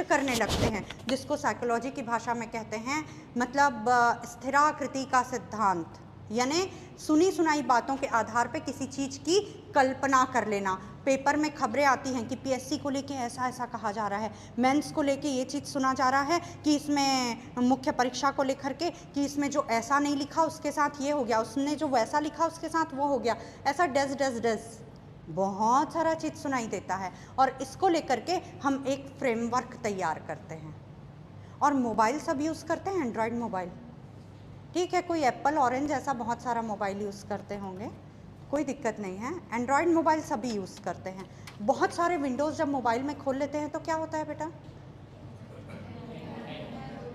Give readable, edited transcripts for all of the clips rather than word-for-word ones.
Reflect करने लगते हैं, जिसको साइकोलॉजी की भाषा में कहते हैं मतलब स्थिराकृति का सिद्धांत, यानी सुनी सुनाई बातों के आधार पे किसी चीज़ की कल्पना कर लेना। पेपर में खबरें आती हैं कि पीएससी को लेके ऐसा ऐसा कहा जा रहा है, मेंस को लेके ये चीज़ सुना जा रहा है कि इसमें मुख्य परीक्षा को लेकर के कि इसमें जो ऐसा नहीं लिखा उसके साथ ये हो गया, उसने जो वैसा लिखा उसके साथ वो हो गया, ऐसा डज डज डज बहुत सारा चीज़ सुनाई देता है। और इसको लेकर के हम एक फ्रेमवर्क तैयार करते हैं। और मोबाइल सब यूज़ करते हैं, एंड्रॉयड मोबाइल, ठीक है, कोई एप्पल ऑरेंज ऐसा बहुत सारा मोबाइल यूज़ करते होंगे, कोई दिक्कत नहीं है, एंड्रॉयड मोबाइल सभी यूज़ करते हैं। बहुत सारे विंडोज़ जब मोबाइल में खोल लेते हैं तो क्या होता है बेटा?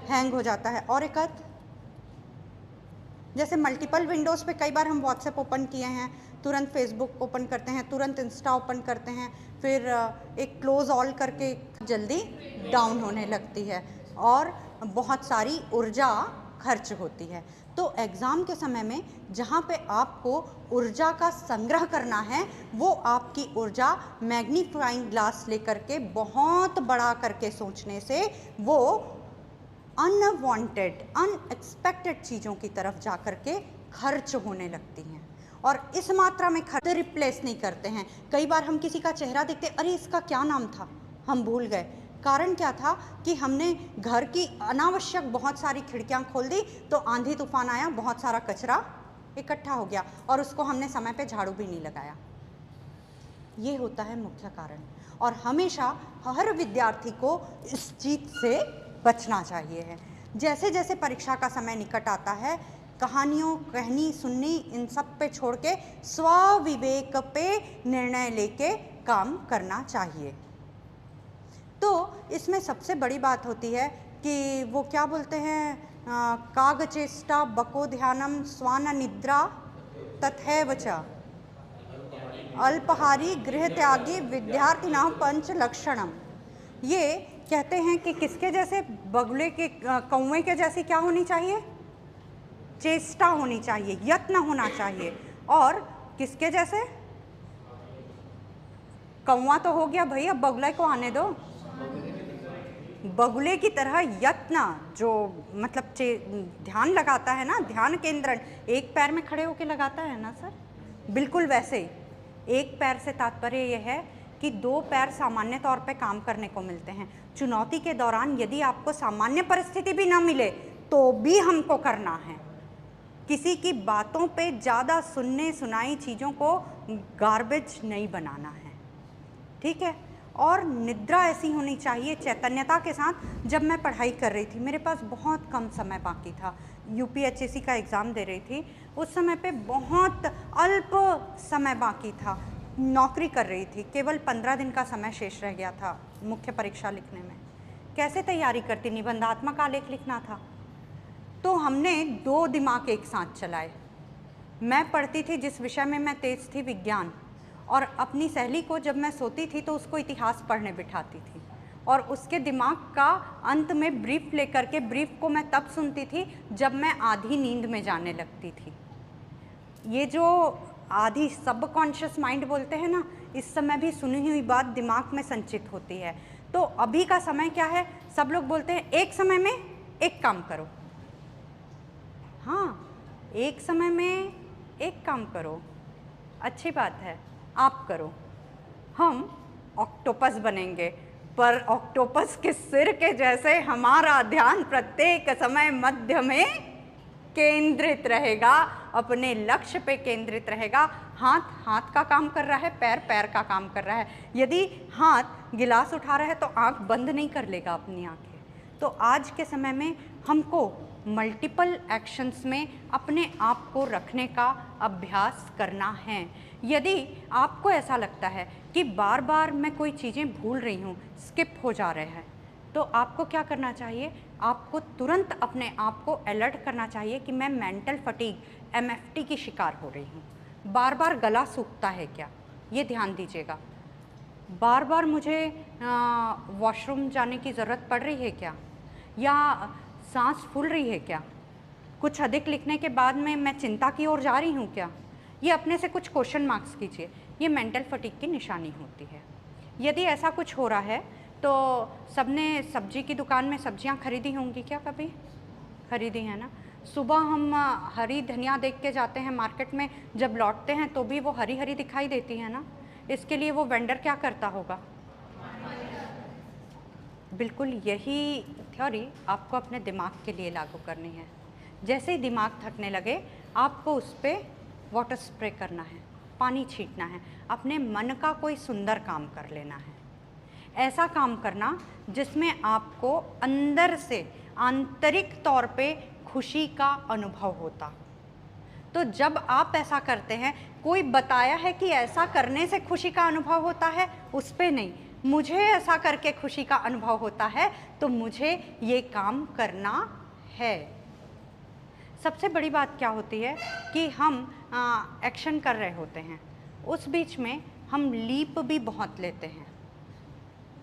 हैंग हो जाता है। और एक जैसे मल्टीपल विंडोज़ पे कई बार हम व्हाट्सएप ओपन किए हैं, तुरंत फेसबुक ओपन करते हैं, तुरंत इंस्टा ओपन करते हैं, फिर एक क्लोज ऑल करके जल्दी डाउन होने लगती है और बहुत सारी ऊर्जा खर्च होती है। तो एग्ज़ाम के समय में जहाँ पे आपको ऊर्जा का संग्रह करना है, वो आपकी ऊर्जा मैग्नीफाइंग ग्लास लेकर के बहुत बड़ा करके सोचने से वो अनवांटेड अनएक्सपेक्टेड चीज़ों की तरफ जा कर के खर्च होने लगती हैं। और इस मात्रा में खर्च रिप्लेस नहीं करते हैं। कई बार हम किसी का चेहरा देखते, अरे इसका क्या नाम था, हम भूल गए। कारण क्या था कि हमने घर की अनावश्यक बहुत सारी खिड़कियां खोल दी, तो आंधी तूफान आया, बहुत सारा कचरा इकट्ठा हो गया और उसको हमने समय पे झाड़ू भी नहीं लगाया। ये होता है मुख्य कारण। और हमेशा हर विद्यार्थी को इस चीज़ से बचना चाहिए है। जैसे जैसे परीक्षा का समय निकट आता है, कहानियों, कहनी, सुननी, इन सब पे छोड़ के स्वविवेक पे निर्णय लेके काम करना चाहिए। तो इसमें सबसे बड़ी बात होती है कि वो क्या बोलते हैं, कागचेष्टा बको ध्यानम स्वान निद्रा तथैव च अल्पहारी गृह त्यागी विद्यार्थिनां पंच लक्षणम। ये कहते हैं कि किसके जैसे, बगुले के, कौवे के जैसी क्या होनी चाहिए, चेष्टा होनी चाहिए, यत्न होना चाहिए। और किसके जैसे, कौवा तो हो गया भाई, अब बगुले को आने दो। बगुले की तरह यत्न, जो मतलब ध्यान लगाता है ना, ध्यान केंद्रण, एक पैर में खड़े होकर लगाता है ना सर, बिल्कुल वैसे ही। एक पैर से तात्पर्य यह है कि दो पैर सामान्य तौर पे काम करने को मिलते हैं। चुनौती के दौरान यदि आपको सामान्य परिस्थिति भी ना मिले तो भी हमको करना है। किसी की बातों पे ज़्यादा सुनने सुनाई चीज़ों को गार्बेज नहीं बनाना है, ठीक है। और निद्रा ऐसी होनी चाहिए चैतन्यता के साथ। जब मैं पढ़ाई कर रही थी, मेरे पास बहुत कम समय बाकी था, यूपीएचएससी का एग्ज़ाम दे रही थी, उस समय पे बहुत अल्प समय बाकी था, नौकरी कर रही थी, केवल 15 दिन का समय शेष रह गया था मुख्य परीक्षा लिखने में। कैसे तैयारी करती, निबंधात्मक आलेख लिखना था। तो हमने दो दिमाग एक साथ चलाए। मैं पढ़ती थी, जिस विषय में मैं तेज थी, विज्ञान, और अपनी सहेली को जब मैं सोती थी तो उसको इतिहास पढ़ने बिठाती थी, और उसके दिमाग का अंत में ब्रीफ लेकर के, ब्रीफ को मैं तब सुनती थी जब मैं आधी नींद में जाने लगती थी। ये जो आधी सबकॉन्शियस माइंड बोलते हैं ना, इस समय भी सुनी हुई बात दिमाग में संचित होती है। तो अभी का समय क्या है, सब लोग बोलते हैं एक समय में एक काम करो। हाँ, एक समय में एक काम करो, अच्छी बात है, आप करो। हम ऑक्टोपस बनेंगे, पर ऑक्टोपस के सिर के जैसे हमारा ध्यान प्रत्येक समय मध्य में केंद्रित रहेगा, अपने लक्ष्य पे केंद्रित रहेगा। हाथ हाथ का काम कर रहा है, पैर पैर का काम कर रहा है। यदि हाथ गिलास उठा रहा है तो आंख बंद नहीं कर लेगा अपनी आंखें। तो आज के समय में हमको मल्टीपल एक्शंस में अपने आप को रखने का अभ्यास करना है। यदि आपको ऐसा लगता है कि बार बार मैं कोई चीज़ें भूल रही हूँ, स्किप हो जा रहे हैं, तो आपको क्या करना चाहिए, आपको तुरंत अपने आप को अलर्ट करना चाहिए कि मैं मेंटल फटीग, एमएफटी की शिकार हो रही हूँ। बार बार गला सूखता है क्या, ये ध्यान दीजिएगा। बार बार मुझे वॉशरूम जाने की ज़रूरत पड़ रही है क्या, या सांस फूल रही है क्या, कुछ अधिक लिखने के बाद में मैं चिंता की ओर जा रही हूँ क्या। ये अपने से कुछ क्वेश्चन मार्क्स कीजिए, ये मेंटल फटीग की निशानी होती है। यदि ऐसा कुछ हो रहा है तो सबने सब्जी की दुकान में सब्जियां खरीदी होंगी क्या, कभी खरीदी है ना। सुबह हम हरी धनिया देख के जाते हैं मार्केट में, जब लौटते हैं तो भी वो हरी हरी दिखाई देती है ना। इसके लिए वो वेंडर क्या करता होगा? बिल्कुल यही थ्योरी आपको अपने दिमाग के लिए लागू करनी है। जैसे ही दिमाग थकने लगे, आपको उस पर वाटर स्प्रे करना है, पानी छींटना है, अपने मन का कोई सुंदर काम कर लेना है। ऐसा काम करना जिसमें आपको अंदर से आंतरिक तौर पे खुशी का अनुभव होता। तो जब आप ऐसा करते हैं, कोई बताया है कि ऐसा करने से खुशी का अनुभव होता है, उस पे नहीं, मुझे ऐसा करके खुशी का अनुभव होता है तो मुझे ये काम करना है। सबसे बड़ी बात क्या होती है कि हम एक्शन कर रहे होते हैं, उस बीच में हम लीप भी बहुत लेते हैं।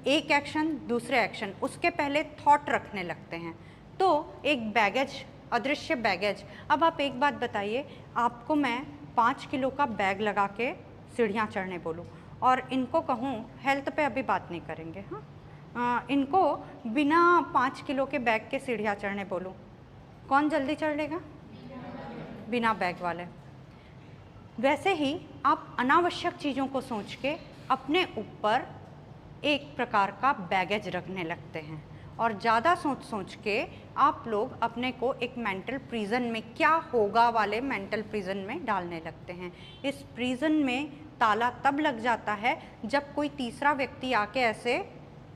एक एक्शन दूसरे एक्शन, उसके पहले थॉट रखने लगते हैं, तो एक बैगेज, अदृश्य बैगेज। अब आप एक बात बताइए, आपको मैं 5 किलो का बैग लगा के सीढ़ियाँ चढ़ने बोलूँ और इनको कहूँ, हेल्थ पे अभी बात नहीं करेंगे, हाँ, इनको बिना 5 किलो के बैग के सीढ़ियाँ चढ़ने बोलूँ, कौन जल्दी चढ़ लेगा? बिना बैग वाले। वैसे ही आप अनावश्यक चीज़ों को सोच के अपने ऊपर एक प्रकार का बैगेज रखने लगते हैं और ज़्यादा सोच सोच के आप लोग अपने को एक मेंटल प्रिजन में, क्या होगा वाले मेंटल प्रिजन में डालने लगते हैं। इस प्रिजन में ताला तब लग जाता है जब कोई तीसरा व्यक्ति आके ऐसे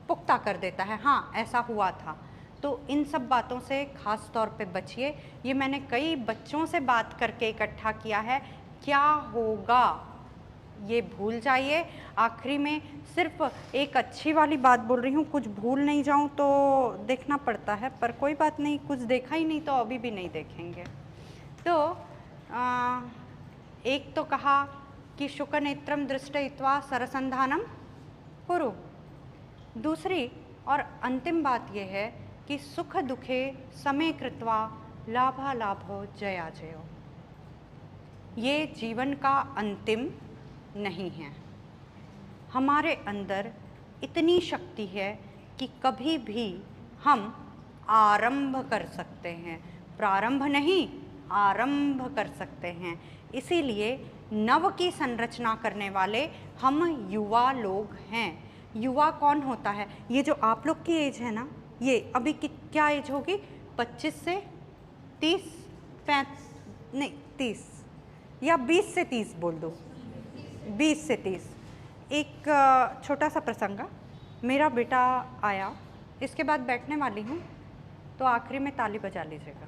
पुख्ता कर देता है, हाँ ऐसा हुआ था। तो इन सब बातों से ख़ास तौर पे बचिए। ये मैंने कई बच्चों से बात करके इकट्ठा किया है। क्या होगा ये भूल जाइए। आखिरी में सिर्फ एक अच्छी वाली बात बोल रही हूँ, कुछ भूल नहीं जाऊँ तो देखना पड़ता है, पर कोई बात नहीं, कुछ देखा ही नहीं तो अभी भी नहीं देखेंगे। तो एक तो कहा कि शुकनेत्रम दृष्टयित्वा सरसंधानम कुरु। दूसरी और अंतिम बात यह है कि सुख दुखे समय कृत्वा लाभा लाभो जया जयो। ये जीवन का अंतिम नहीं है। हमारे अंदर इतनी शक्ति है कि कभी भी हम आरंभ कर सकते हैं, प्रारंभ नहीं, आरंभ कर सकते हैं। इसीलिए नव की संरचना करने वाले हम युवा लोग हैं। युवा कौन होता है? ये जो आप लोग की एज है ना, ये अभी की क्या एज होगी? 25 से 30, 30 या 20 से 30 बोल दो, 20 से 30। एक छोटा सा प्रसंग, मेरा बेटा आया, इसके बाद बैठने वाली हूँ तो आखिरी में ताली बजा लीजिएगा।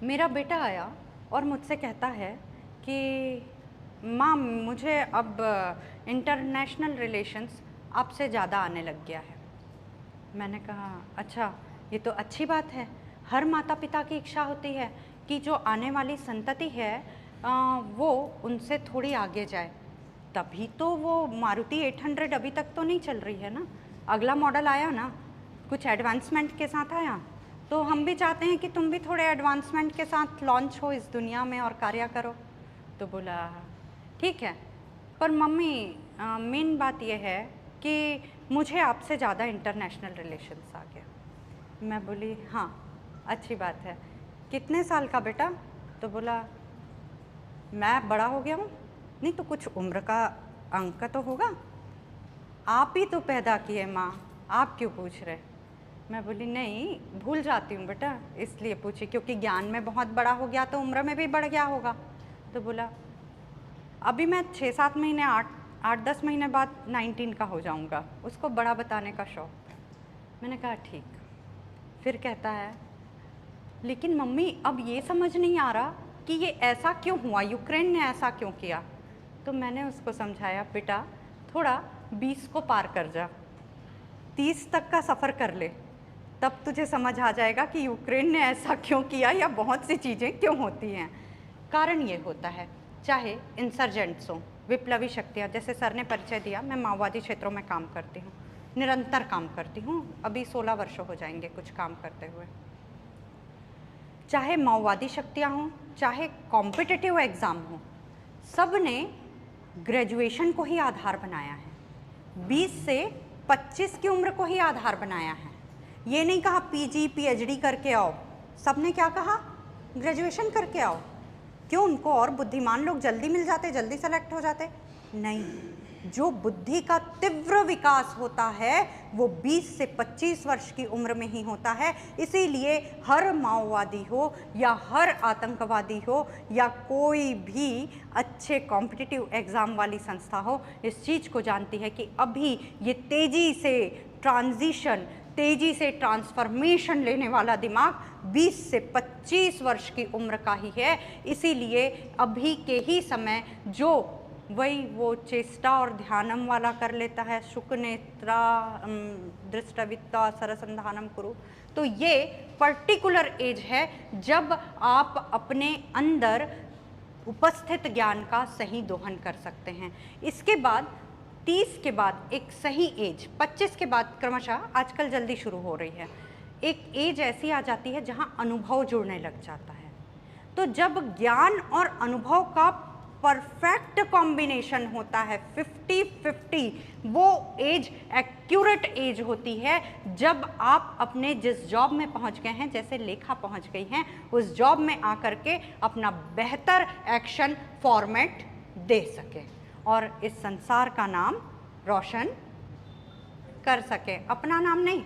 मेरा बेटा आया और मुझसे कहता है कि माँ मुझे अब इंटरनेशनल रिलेशंस आपसे ज़्यादा आने लग गया है। मैंने कहा अच्छा, ये तो अच्छी बात है। हर माता पिता की इच्छा होती है कि जो आने वाली संतति है वो उनसे थोड़ी आगे जाए, तभी तो वो मारुति 800 अभी तक तो नहीं चल रही है ना, अगला मॉडल आया ना, कुछ एडवांसमेंट के साथ आया, तो हम भी चाहते हैं कि तुम भी थोड़े एडवांसमेंट के साथ लॉन्च हो इस दुनिया में और कार्य करो। तो बोला ठीक है, पर मम्मी मेन बात यह है कि मुझे आपसे ज़्यादा इंटरनेशनल रिलेशंस आ गया। मैं बोली हाँ अच्छी बात है, कितने साल का बेटा? तो बोला मैं बड़ा हो गया हूँ। नहीं तो कुछ उम्र का अंक तो होगा, आप ही तो पैदा किए माँ, आप क्यों पूछ रहे? मैं बोली नहीं, भूल जाती हूँ बेटा, इसलिए पूछी, क्योंकि ज्ञान में बहुत बड़ा हो गया तो उम्र में भी बढ़ गया होगा। तो बोला अभी मैं 6-7 महीने 8-10 महीने बाद 19 का हो जाऊँगा, उसको बड़ा बताने का शौक़। मैंने कहा ठीक। फिर कहता है लेकिन मम्मी अब ये समझ नहीं आ रहा कि ये ऐसा क्यों हुआ, यूक्रेन ने ऐसा क्यों किया। तो मैंने उसको समझाया बेटा थोड़ा 20 को पार कर जा, 30 तक का सफ़र कर ले, तब तुझे समझ आ जाएगा कि यूक्रेन ने ऐसा क्यों किया या बहुत सी चीज़ें क्यों होती हैं। कारण ये होता है, चाहे इंसर्जेंट्स हों, विप्लवी शक्तियाँ, जैसे सर ने परिचय दिया, मैं माओवादी क्षेत्रों में काम करती हूँ, निरंतर काम करती हूँ, अभी 16 वर्ष हो जाएंगे कुछ काम करते हुए। चाहे माओवादी शक्तियाँ हों, चाहे कॉम्पिटिटिव एग्ज़ाम हो, सब ने ग्रेजुएशन को ही आधार बनाया है। 20 से 25 की उम्र को ही आधार बनाया है। ये नहीं कहा पीजी पीएचडी करके आओ, सबने क्या कहा, ग्रेजुएशन करके आओ। क्यों, उनको और बुद्धिमान लोग जल्दी मिल जाते, जल्दी सेलेक्ट हो जाते? नहीं, जो बुद्धि का तीव्र विकास होता है वो 20 से 25 वर्ष की उम्र में ही होता है। इसीलिए हर माओवादी हो या हर आतंकवादी हो या कोई भी अच्छे कॉम्पिटिटिव एग्ज़ाम वाली संस्था हो, इस चीज़ को जानती है कि अभी ये तेज़ी से ट्रांजिशन, तेज़ी से ट्रांसफॉर्मेशन लेने वाला दिमाग 20 से 25 वर्ष की उम्र का ही है। इसीलिए अभी के ही समय जो वही वो चेष्टा और ध्यानम वाला कर लेता है, शुकनेत्रा दृष्टवित्ता सरसंधानम कुरु, तो ये पर्टिकुलर एज है जब आप अपने अंदर उपस्थित ज्ञान का सही दोहन कर सकते हैं। इसके बाद 30 के बाद एक सही एज, 25 के बाद क्रमशः आजकल जल्दी शुरू हो रही है, एक एज ऐसी आ जाती है जहां अनुभव जुड़ने लग जाता है। तो जब ज्ञान और अनुभव का परफेक्ट कॉम्बिनेशन होता है 50-50, वो एज एक्यूरेट एज होती है जब आप अपने जिस जॉब में पहुंच गए हैं, जैसे लेखा पहुंच गई हैं, उस जॉब में आकर के अपना बेहतर एक्शन फॉर्मेट दे सके और इस संसार का नाम रोशन कर सके। अपना नाम नहीं,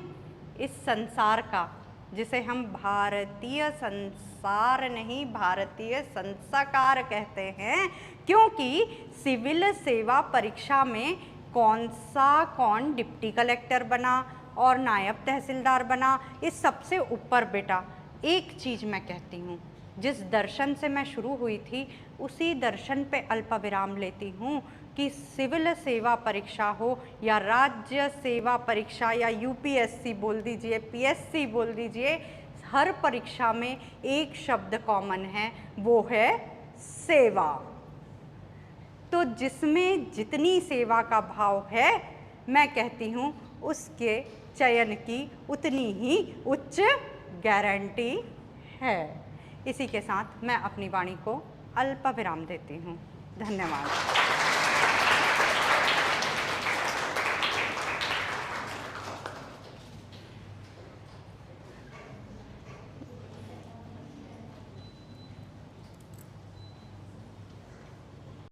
इस संसार का, जिसे हम भारतीय संसार नहीं भारतीय संस्कार कहते हैं, क्योंकि सिविल सेवा परीक्षा में कौन डिप्टी कलेक्टर बना और नायब तहसीलदार बना, इस सबसे ऊपर बेटा एक चीज़ मैं कहती हूँ, जिस दर्शन से मैं शुरू हुई थी उसी दर्शन पे अल्पविराम लेती हूँ कि सिविल सेवा परीक्षा हो या राज्य सेवा परीक्षा या यूपीएससी बोल दीजिए, पीएससी बोल दीजिए, हर परीक्षा में एक शब्द कॉमन है, वो है सेवा। तो जिसमें जितनी सेवा का भाव है, मैं कहती हूँ उसके चयन की उतनी ही उच्च गारंटी है। इसी के साथ मैं अपनी वाणी को अल्प विराम देती हूँ। धन्यवाद।